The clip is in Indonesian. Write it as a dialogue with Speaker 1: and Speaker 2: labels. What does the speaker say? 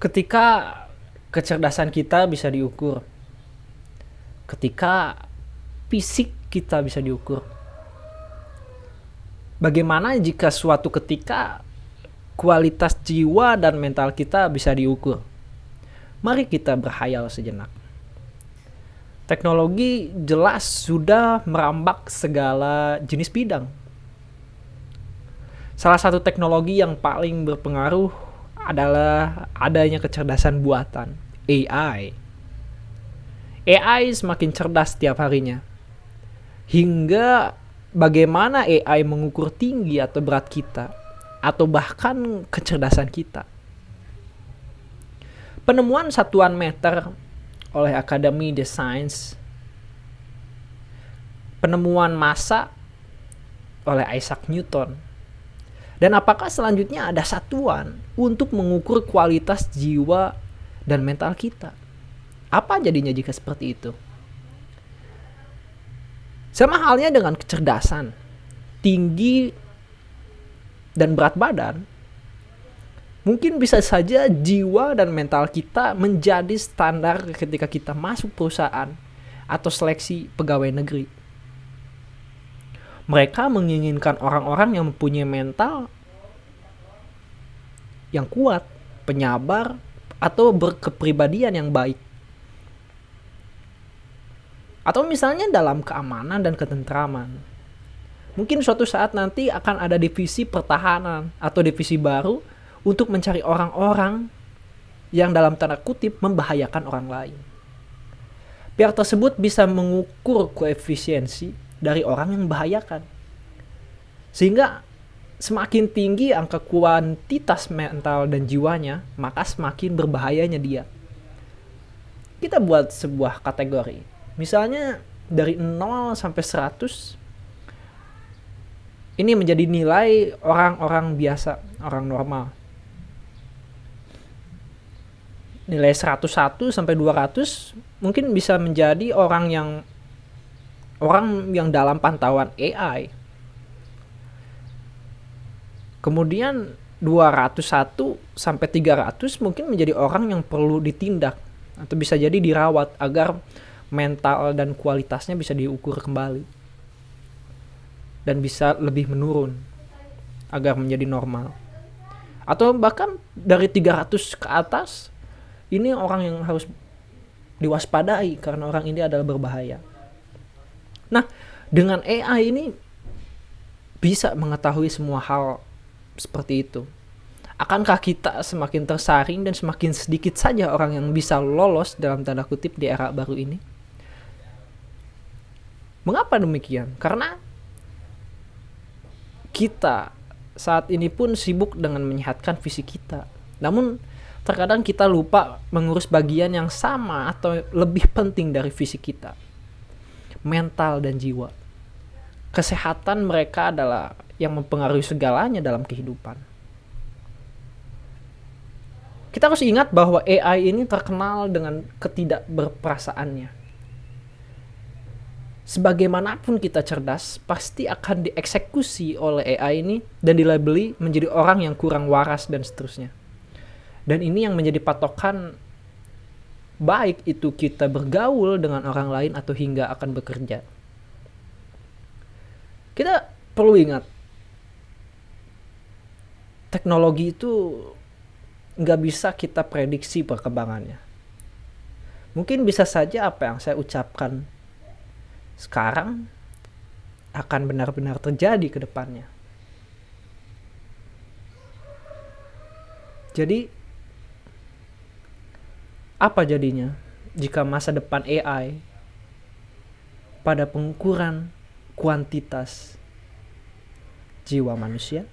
Speaker 1: Ketika kecerdasan kita bisa diukur, ketika fisik kita bisa diukur, bagaimana jika suatu ketika kualitas jiwa dan mental kita bisa diukur? Mari kita berhayal sejenak. Teknologi jelas sudah merambak segala jenis bidang. Salah satu teknologi yang paling berpengaruh adalah adanya kecerdasan buatan, AI. AI semakin cerdas setiap harinya. Hingga bagaimana AI mengukur tinggi atau berat kita, atau bahkan kecerdasan kita. Penemuan satuan meter oleh Akademi The Science, penemuan massa oleh Isaac Newton, dan apakah selanjutnya ada satuan untuk mengukur kualitas jiwa dan mental kita? Apa jadinya jika seperti itu? Sama halnya dengan kecerdasan, tinggi dan berat badan, mungkin bisa saja jiwa dan mental kita menjadi standar ketika kita masuk perusahaan atau seleksi pegawai negeri. Mereka menginginkan orang-orang yang mempunyai mental yang kuat, penyabar, atau berkepribadian yang baik. Atau misalnya dalam keamanan dan ketentraman. Mungkin suatu saat nanti akan ada divisi pertahanan atau divisi baru untuk mencari orang-orang yang dalam tanda kutip membahayakan orang lain. Pihak tersebut bisa mengukur koefisiensi dari orang yang membahayakan. Sehingga semakin tinggi angka kuantitas mental dan jiwanya, maka semakin berbahayanya dia. Kita buat sebuah kategori. Misalnya dari 0 sampai 100, ini menjadi nilai orang-orang biasa, orang normal. Nilai 101 sampai 200 mungkin bisa menjadi orang yang dalam pantauan AI. Kemudian 201 sampai 300 mungkin menjadi orang yang perlu ditindak atau bisa jadi dirawat agar mental dan kualitasnya bisa diukur kembali dan bisa lebih menurun agar menjadi normal. Atau bahkan dari 300 ke atas, ini orang yang harus diwaspadai karena orang ini adalah berbahaya. Nah, dengan AI ini bisa mengetahui semua hal seperti itu. Akankah kita semakin tersaring dan semakin sedikit saja orang yang bisa lolos dalam tanda kutip di era baru ini? Mengapa demikian? Karena kita saat ini pun sibuk dengan menyehatkan fisik kita. Namun terkadang kita lupa mengurus bagian yang sama atau lebih penting dari fisik kita. Mental dan jiwa. Kesehatan mereka adalah yang mempengaruhi segalanya dalam kehidupan. Kita harus ingat bahwa AI ini terkenal dengan ketidakberperasaannya. Sebagaimanapun kita cerdas, pasti akan dieksekusi oleh AI ini dan dilabeli menjadi orang yang kurang waras dan seterusnya. Dan ini yang menjadi patokan baik itu kita bergaul dengan orang lain atau hingga akan bekerja. Kita perlu ingat, teknologi itu nggak bisa kita prediksi perkembangannya. Mungkin bisa saja apa yang saya ucapkan sekarang akan benar-benar terjadi ke depannya. Jadi apa jadinya jika masa depan AI pada pengukuran kuantitas jiwa manusia?